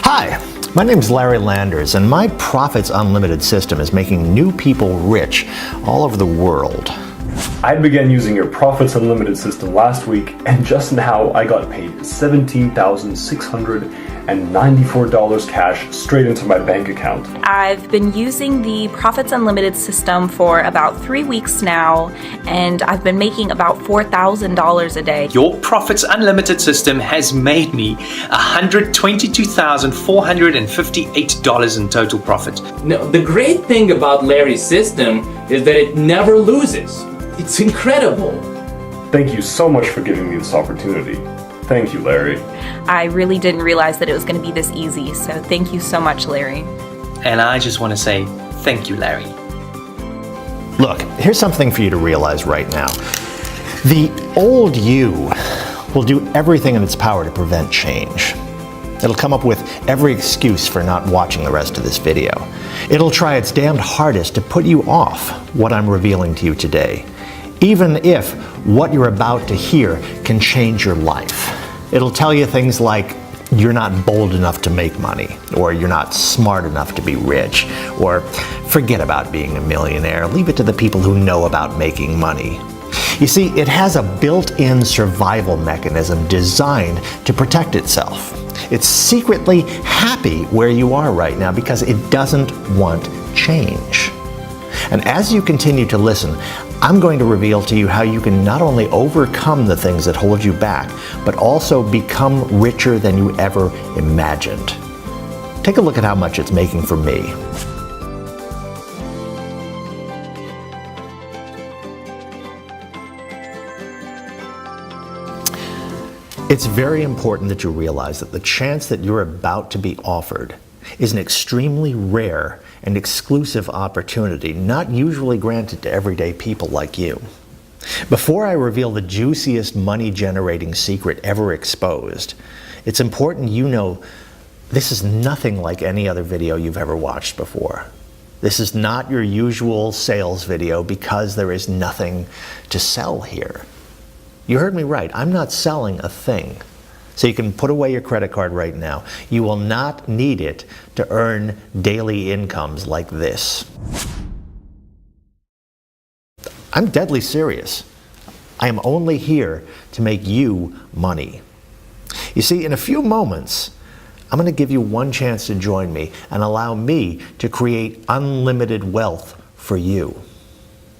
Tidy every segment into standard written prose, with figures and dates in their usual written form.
Hi, my name is Larry Landers, and my Profits Unlimited system is making new people rich all over the world. I began using your Profits Unlimited system last week, and just now I got paid $17,694 cash straight into my bank account. I've been using the Profits Unlimited system for about 3 weeks now, and I've been making about $4,000 a day. Your Profits Unlimited system has made me $122,458 in total profit. Now, the great thing about Larry's system is that it never loses. It's incredible. Thank you so much for giving me this opportunity. Thank you, Larry. I really didn't realize that it was going to be this easy, so thank you so much, Larry. And I just want to say thank you, Larry. Look, here's something for you to realize right now. The old you will do everything in its power to prevent change. It'll come up with every excuse for not watching the rest of this video. It'll try its damned hardest to put you off what I'm revealing to you today, even if what you're about to hear can change your life. It'll tell you things like, you're not bold enough to make money, or you're not smart enough to be rich, or forget about being a millionaire, leave it to the people who know about making money. You see, it has a built-in survival mechanism designed to protect itself. It's secretly happy where you are right now because it doesn't want change. And as you continue to listen, I'm going to reveal to you how you can not only overcome the things that hold you back, but also become richer than you ever imagined. Take a look at how much it's making for me. It's very important that you realize that the chance that you're about to be offered is an extremely rare and exclusive opportunity, not usually granted to everyday people like you. Before I reveal the juiciest money-generating secret ever exposed, it's important you know this is nothing like any other video you've ever watched before. This is not your usual sales video because there is nothing to sell here. You heard me right, I'm not selling a thing. So you can put away your credit card right now. You will not need it to earn daily incomes like this. I'm deadly serious. I am only here to make you money. You see, in a few moments, I'm going to give you one chance to join me and allow me to create unlimited wealth for you.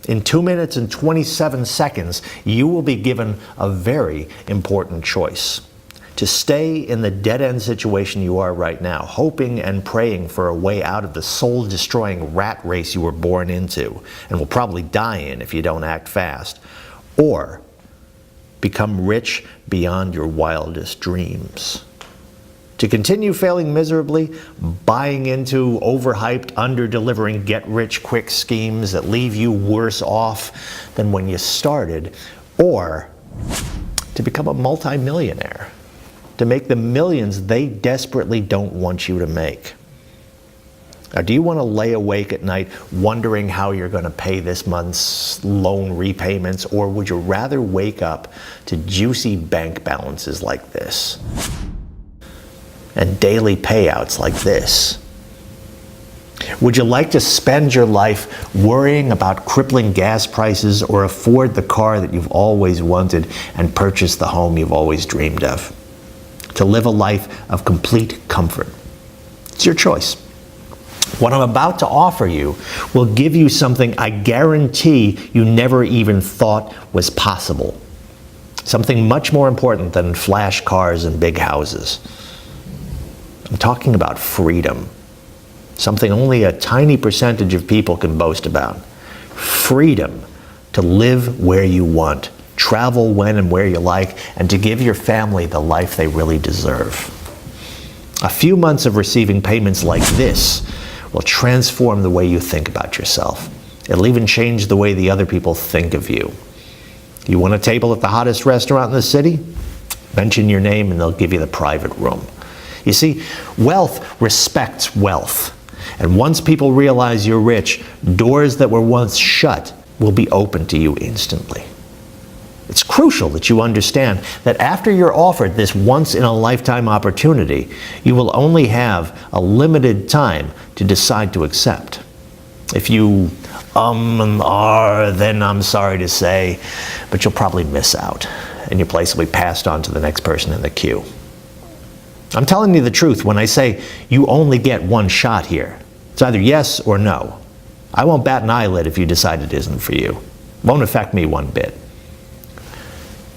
In 2 minutes and 27 seconds, you will be given a very important choice. To stay in the dead-end situation you are right now, hoping and praying for a way out of the soul-destroying rat race you were born into, and will probably die in if you don't act fast, or become rich beyond your wildest dreams. To continue failing miserably, buying into overhyped, under-delivering get-rich-quick schemes that leave you worse off than when you started, or to become a multimillionaire, to make the millions they desperately don't want you to make. Now, do you want to lay awake at night wondering how you're going to pay this month's loan repayments, or would you rather wake up to juicy bank balances like this? And daily payouts like this? Would you like to spend your life worrying about crippling gas prices, or afford the car that you've always wanted and purchase the home you've always dreamed of? To live a life of complete comfort? It's your choice. What I'm about to offer you will give you something I guarantee you never even thought was possible. Something much more important than flash cars and big houses. I'm talking about freedom. Something only a tiny percentage of people can boast about. Freedom to live where you want, travel when and where you like, and to give your family the life they really deserve. A few months of receiving payments like this will transform the way you think about yourself. It'll even change the way the other people think of you. You want a table at the hottest restaurant in the city? Mention your name and they'll give you the private room. You see, wealth respects wealth. And once people realize you're rich, doors that were once shut will be open to you instantly. It's crucial that you understand that after you're offered this once-in-a-lifetime opportunity, you will only have a limited time to decide to accept. If you and are, then I'm sorry to say, but you'll probably miss out, and your place will be passed on to the next person in the queue. I'm telling you the truth when I say you only get one shot here. It's either yes or no. I won't bat an eyelid if you decide it isn't for you. It won't affect me one bit.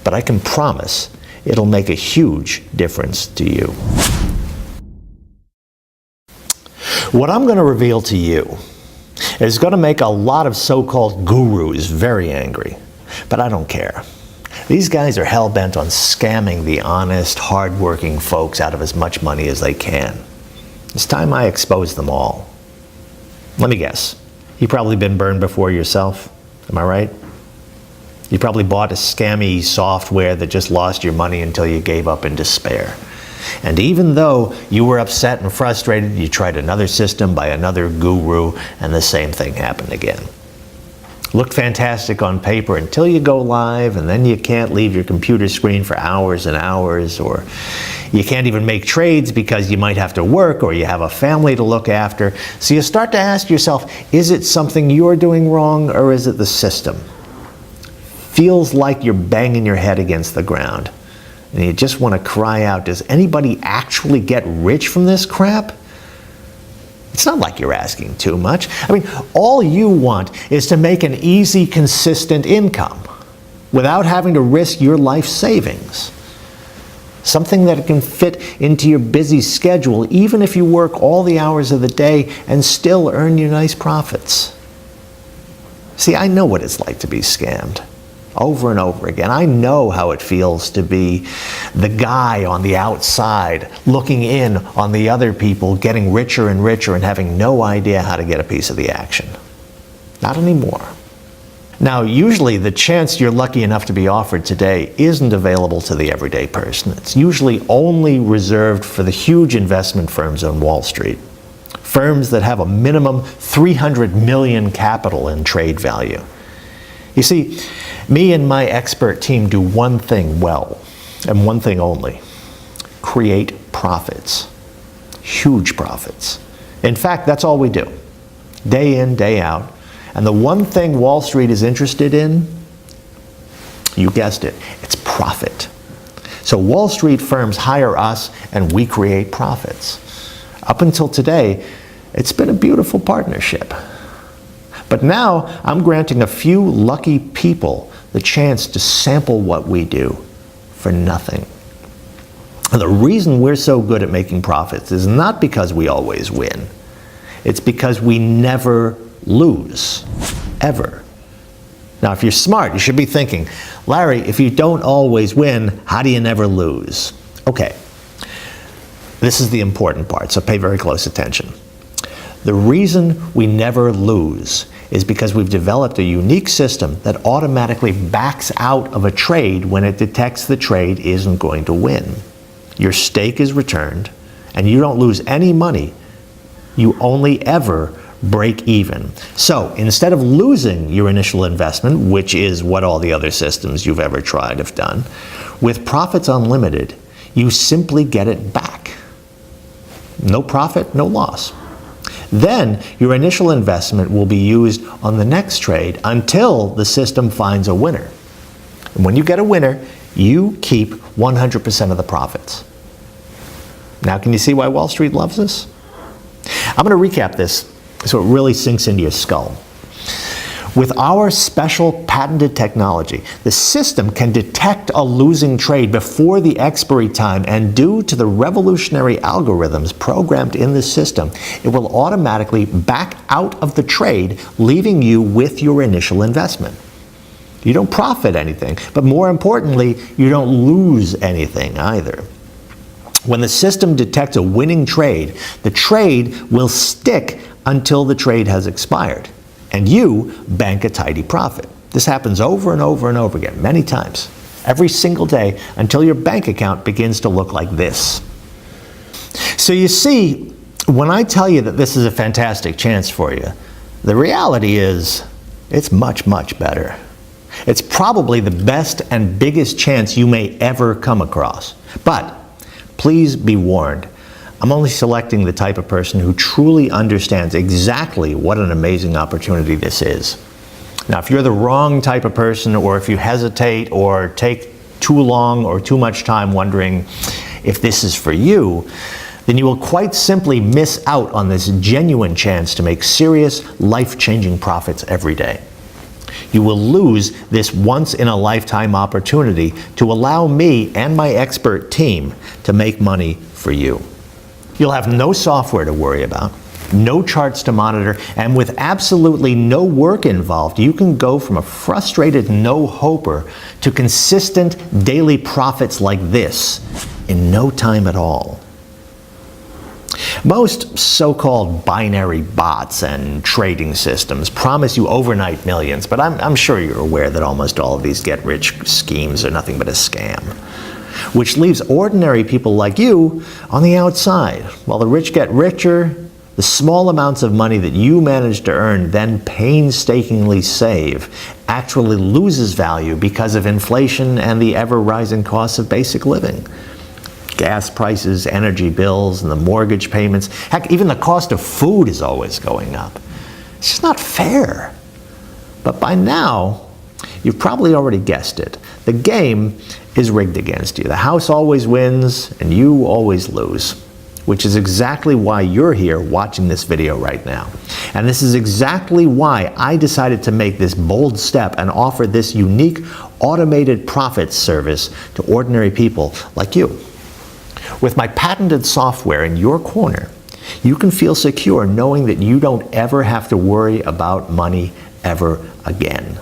But I can promise it'll make a huge difference to you. What I'm going to reveal to you is going to make a lot of so-called gurus very angry. But I don't care. These guys are hell-bent on scamming the honest, hard-working folks out of as much money as they can. It's time I expose them all. Let me guess. You've probably been burned before yourself. Am I right? You probably bought a scammy software that just lost your money until you gave up in despair. And even though you were upset and frustrated, you tried another system by another guru, and the same thing happened again. Looked fantastic on paper until you go live, and then you can't leave your computer screen for hours and hours, or you can't even make trades because you might have to work or you have a family to look after. So you start to ask yourself, is it something you're doing wrong, or is it the system? Feels like you're banging your head against the ground. And you just want to cry out, does anybody actually get rich from this crap? It's not like you're asking too much. I mean, all you want is to make an easy, consistent income without having to risk your life savings. Something that can fit into your busy schedule, even if you work all the hours of the day and still earn you nice profits. See, I know what it's like to be scammed. Over and over again. I know how it feels to be the guy on the outside looking in on the other people getting richer and richer and having no idea how to get a piece of the action. Not anymore. Now, usually the chance you're lucky enough to be offered today isn't available to the everyday person. It's usually only reserved for the huge investment firms on Wall Street. Firms that have a minimum 300 million capital in trade value. You see, me and my expert team do one thing well, and one thing only: create profits. Huge profits. In fact, that's all we do. Day in, day out. And the one thing Wall Street is interested in, you guessed it, it's profit. So Wall Street firms hire us and we create profits. Up until today, it's been a beautiful partnership. But now I'm granting a few lucky people the chance to sample what we do for nothing. And the reason we're so good at making profits is not because we always win. It's because we never lose, ever. Now, if you're smart, you should be thinking, Larry, if you don't always win, how do you never lose? Okay, this is the important part, so pay very close attention. The reason we never lose is because we've developed a unique system that automatically backs out of a trade when it detects the trade isn't going to win. Your stake is returned, and you don't lose any money. You only ever break even. So instead of losing your initial investment, which is what all the other systems you've ever tried have done, with Profits Unlimited, you simply get it back. No profit, no loss. Then your initial investment will be used on the next trade until the system finds a winner. And when you get a winner, you keep 100% of the profits. Now, can you see why Wall Street loves this? I'm going to recap this so it really sinks into your skull. With our special patented technology, the system can detect a losing trade before the expiry time, and due to the revolutionary algorithms programmed in the system, it will automatically back out of the trade, leaving you with your initial investment. You don't profit anything, but more importantly, you don't lose anything either. When the system detects a winning trade, the trade will stick until the trade has expired, and you bank a tidy profit. This happens over and over and over again, many times, every single day, until your bank account begins to look like this. So you see, when I tell you that this is a fantastic chance for you, the reality is it's much, much better. It's probably the best and biggest chance you may ever come across. But please be warned, I'm only selecting the type of person who truly understands exactly what an amazing opportunity this is. Now, if you're the wrong type of person, or if you hesitate or take too long or too much time wondering if this is for you, then you will quite simply miss out on this genuine chance to make serious, life-changing profits every day. You will lose this once-in-a-lifetime opportunity to allow me and my expert team to make money for you. You'll have no software to worry about, no charts to monitor, and with absolutely no work involved, you can go from a frustrated no-hoper to consistent daily profits like this in no time at all. Most so-called binary bots and trading systems promise you overnight millions, but I'm sure you're aware that almost all of these get-rich schemes are nothing but a scam, which leaves ordinary people like you on the outside. While the rich get richer, the small amounts of money that you manage to earn, then painstakingly save, actually loses value because of inflation and the ever-rising costs of basic living. Gas prices, energy bills, and the mortgage payments. Heck, even the cost of food is always going up. It's just not fair. But by now, you've probably already guessed it. The game is rigged against you. The house always wins, and you always lose, which is exactly why you're here watching this video right now. And this is exactly why I decided to make this bold step and offer this unique automated profits service to ordinary people like you. With my patented software in your corner, you can feel secure knowing that you don't ever have to worry about money ever again.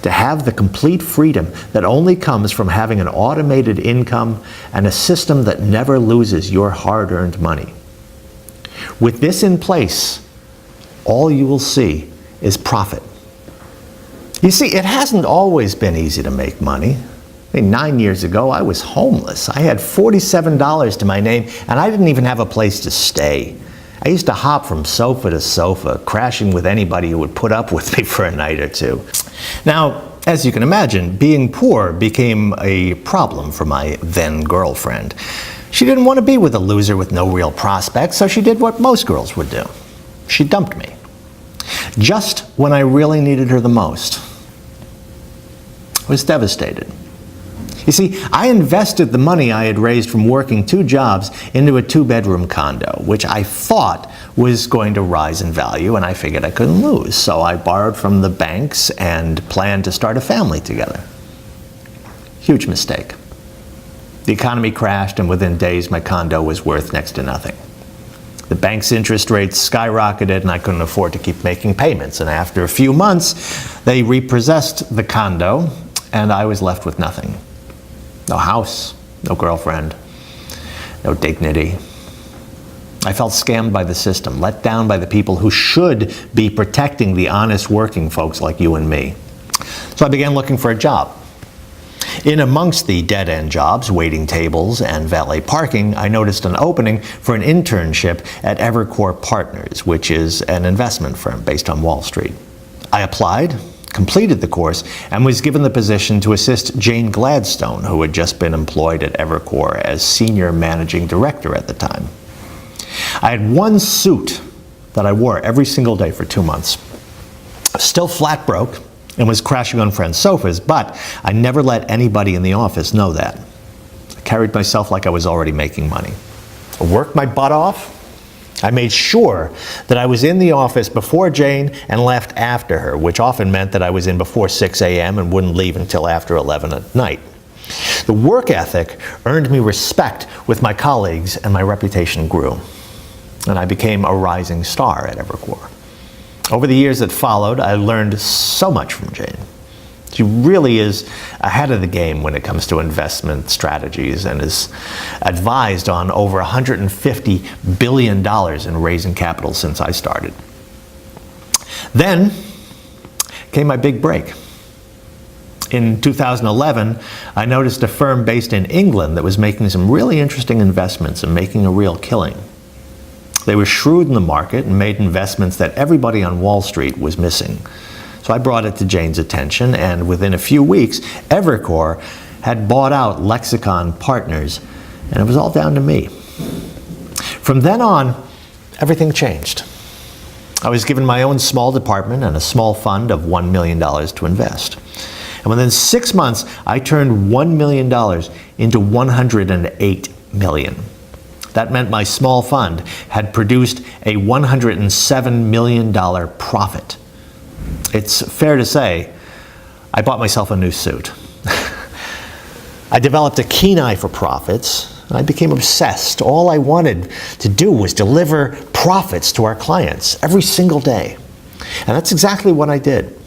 To have the complete freedom that only comes from having an automated income and a system that never loses your hard-earned money. With this in place, all you will see is profit. You see, it hasn't always been easy to make money. 9 years ago, I was homeless. I had $47 to my name, and I didn't even have a place to stay. I used to hop from sofa to sofa, crashing with anybody who would put up with me for a night or two. Now, as you can imagine, being poor became a problem for my then girlfriend. She didn't want to be with a loser with no real prospects, so she did what most girls would do. She dumped me. Just when I really needed her the most. I was devastated. You see, I invested the money I had raised from working 2 jobs into a 2-bedroom condo, which I thought was going to rise in value, and I figured I couldn't lose. So I borrowed from the banks and planned to start a family together. Huge mistake. The economy crashed, and within days my condo was worth next to nothing. The bank's interest rates skyrocketed, and I couldn't afford to keep making payments. And after a few months, they repossessed the condo, and I was left with nothing. No house, no girlfriend, no dignity. I felt scammed by the system, let down by the people who should be protecting the honest working folks like you and me. So I began looking for a job. In amongst the dead-end jobs, waiting tables and valet parking, I noticed an opening for an internship at Evercore Partners, which is an investment firm based on Wall Street. I applied, completed the course, and was given the position to assist Jane Gladstone, who had just been employed at Evercore as senior managing director at the time. I had one suit that I wore every single day for 2 months. Still flat broke and was crashing on friends' sofas, but I never let anybody in the office know that. I carried myself like I was already making money. I worked my butt off. I made sure that I was in the office before Jane and left after her, which often meant that I was in before 6 a.m. and wouldn't leave until after 11 at night. The work ethic earned me respect with my colleagues, and my reputation grew. And I became a rising star at Evercore. Over the years that followed, I learned so much from Jane. She really is ahead of the game when it comes to investment strategies and is advised on over $150 billion in raising capital since I started. Then came my big break. In 2011, I noticed a firm based in England that was making some really interesting investments and making a real killing. They were shrewd in the market and made investments that everybody on Wall Street was missing. So I brought it to Jane's attention, and within a few weeks, Evercore had bought out Lexicon Partners, and it was all down to me. From then on, everything changed. I was given my own small department and a small fund of $1 million to invest. And within 6 months, I turned $1 million into $108 million. That meant my small fund had produced a $107 million profit. It's fair to say, I bought myself a new suit. I developed a keen eye for profits, and I became obsessed. All I wanted to do was deliver profits to our clients every single day. And that's exactly what I did.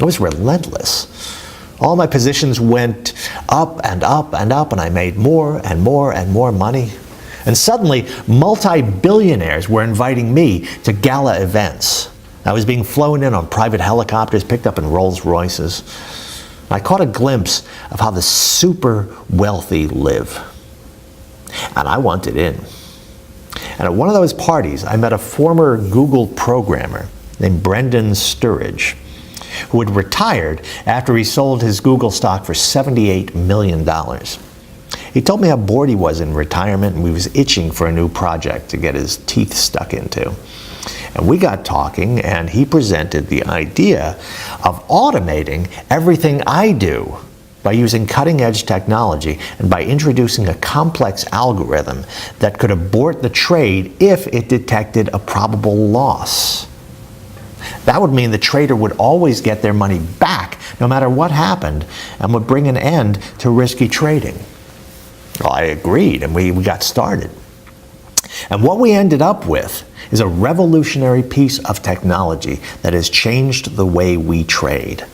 I was relentless. All my positions went up and up and up, and I made more and more and more money. And suddenly, multi-billionaires were inviting me to gala events. I was being flown in on private helicopters, picked up in Rolls Royces. I caught a glimpse of how the super wealthy live. And I wanted in. And at one of those parties, I met a former Google programmer named Brendan Sturridge, who had retired after he sold his Google stock for $78 million. He told me how bored he was in retirement, and he was itching for a new project to get his teeth stuck into. And we got talking, and he presented the idea of automating everything I do by using cutting-edge technology and by introducing a complex algorithm that could abort the trade if it detected a probable loss. That would mean the trader would always get their money back no matter what happened, and would bring an end to risky trading. Well, I agreed, and we got started. And what we ended up with is a revolutionary piece of technology that has changed the way we trade.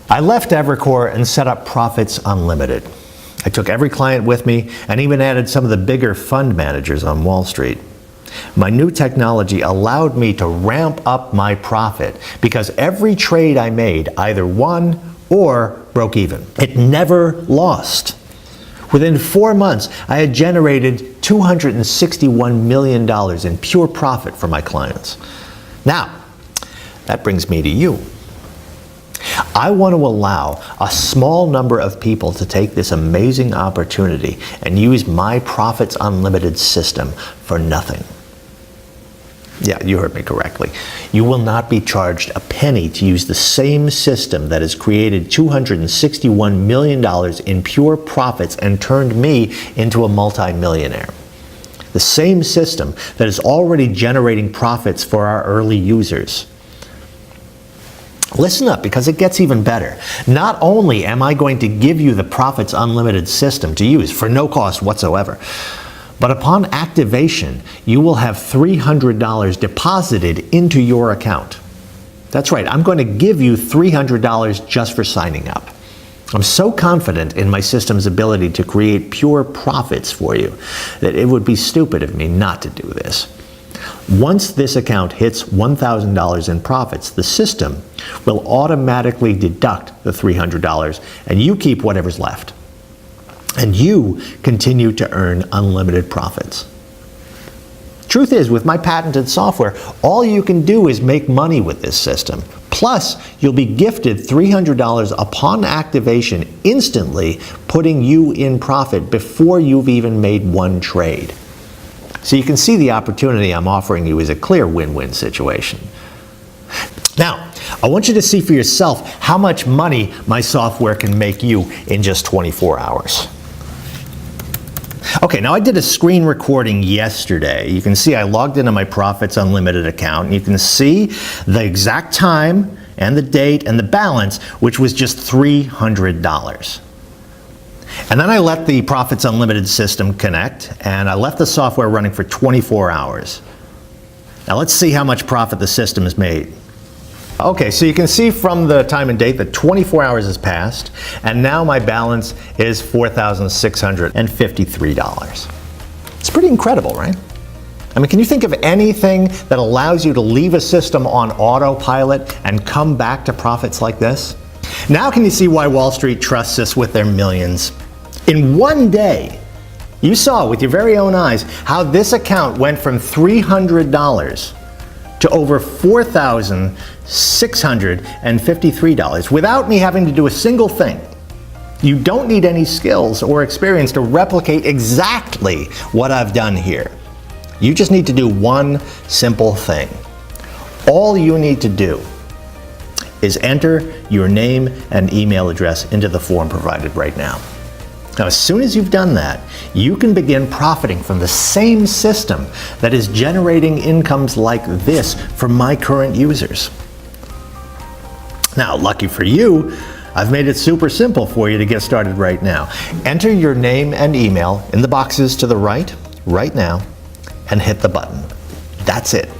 I left Evercore and set up Profits Unlimited. I took every client with me and even added some of the bigger fund managers on Wall Street. My new technology allowed me to ramp up my profit because every trade I made either won or broke even. It never lost. Within 4 months, I had generated $261 million in pure profit for my clients. Now, that brings me to you. I want to allow a small number of people to take this amazing opportunity and use my Profits Unlimited system for nothing. Yeah, you heard me correctly. You will not be charged a penny to use the same system that has created $261 million in pure profits and turned me into a multimillionaire. The same system that is already generating profits for our early users. Listen up, because it gets even better. Not only am I going to give you the Profits Unlimited system to use for no cost whatsoever, but upon activation, you will have $300 deposited into your account. That's right, I'm going to give you $300 just for signing up. I'm so confident in my system's ability to create pure profits for you that it would be stupid of me not to do this. Once this account hits $1,000 in profits, the system will automatically deduct the $300 and you keep whatever's left. And you continue to earn unlimited profits. Truth is, with my patented software, all you can do is make money with this system. Plus, you'll be gifted $300 upon activation, instantly putting you in profit before you've even made one trade. So you can see the opportunity I'm offering you is a clear win-win situation. Now, I want you to see for yourself how much money my software can make you in just 24 hours. Okay, now I did a screen recording yesterday. You can see I logged into my Profits Unlimited account, and you can see the exact time and the date and the balance, which was just $300. And then I let the Profits Unlimited system connect, and I left the software running for 24 hours. Now let's see how much profit the system has made. Okay, so you can see from the time and date that 24 hours has passed, and now my balance is $4,653. It's pretty incredible, right? I mean, can you think of anything that allows you to leave a system on autopilot and come back to profits like this? Now can you see why Wall Street trusts us with their millions? In one day, you saw with your very own eyes how this account went from $300 to over $4,653 without me having to do a single thing. You don't need any skills or experience to replicate exactly what I've done here. You just need to do one simple thing. All you need to do is enter your name and email address into the form provided right now. Now, as soon as you've done that, you can begin profiting from the same system that is generating incomes like this for my current users. Now, lucky for you, I've made it super simple for you to get started right now. Enter your name and email in the boxes to the right now, and hit the button. That's it.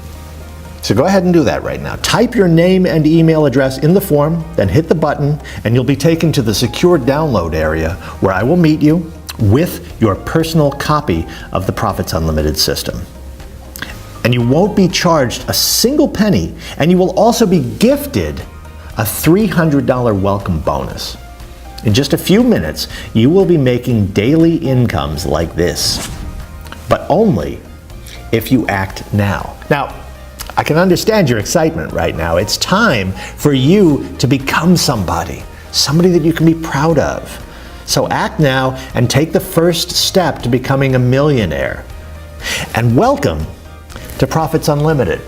So go ahead and do that right now. Type your name and email address in the form, then hit the button, and you'll be taken to the secure download area where I will meet you with your personal copy of the Profits Unlimited system. And you won't be charged a single penny, and you will also be gifted a $300 welcome bonus. In just a few minutes, you will be making daily incomes like this, but only if you act now. Now, I can understand your excitement right now. It's time for you to become somebody that you can be proud of. So act now and take the first step to becoming a millionaire. And welcome to Profits Unlimited.